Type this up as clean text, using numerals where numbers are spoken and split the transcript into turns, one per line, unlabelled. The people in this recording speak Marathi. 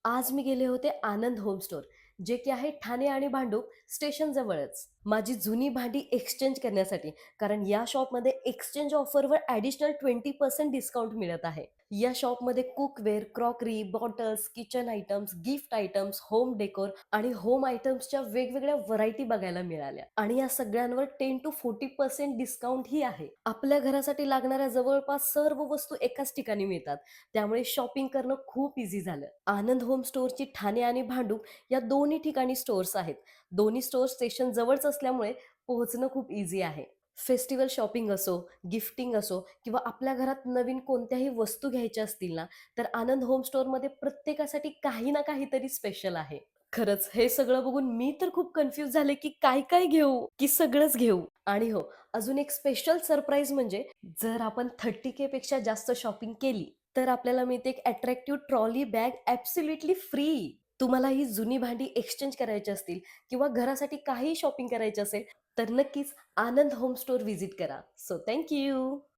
आज मी गेले होते आनंद होम स्टोअर, जे की आहे ठाणे आणि भांडूप स्टेशन जवळच. माझी जुनी भांडी एक्सचेंज करण्यासाठी, कारण या शॉपमध्ये एक्सचेंज ऑफरवर ॲडिशनल 20% डिस्काउंट मिळत आहे. या शॉपमध्ये cookware, crockery, bottles, kitchen items, gift items, home decor आणि होम आयटम्सच्या वेगवेगळ्या व्हरायटी बघायला मिळाल्या आणि या सगळ्यांवर 10 to 40% डिस्काउंट ही आहे. आपल्या घरासाठी लागणाऱ्या जवळपास सर्व वस्तू एकाच ठिकाणी मिळतात. त्यामुळे शॉपिंग करणं खूप इझी झालं. आनंद होम स्टोअरची ठाणे आणि भांडूप या दोन्ही ठिकाणी स्टोअर्स आहेत. दोन्ही स्टोअर स्टेशन जवळच असल्यामुळे पोहोचणं खूप इझी आहे. फेस्टिवल शॉपिंग असो, गिफ्टिंग असो किंवा आपल्या घरात नवीन कोणत्याही वस्तू घ्यायच्या असतील ना, तर आनंद होम स्टोअरमध्ये प्रत्येकासाठी काही ना काहीतरी स्पेशल आहे. खरंच हे सगळं बघून मी तर खूप कन्फ्यूज झाले, की काय घेऊ? की सगळंच घेऊ? आणि हो, अजून एक स्पेशल सरप्राईज म्हणजे जर आपण 30K पेक्षा जास्त शॉपिंग केली, तर आपल्याला मिळते एक attractive trolley bag absolutely free. तुम्हाला ही जुनी भांडी एक्सचेंज करायची असतील किंवा घरासाठी काही शॉपिंग करायची असेल, तर नक्कीच आनंद होम स्टोअर व्हिजिट करा. So thank you.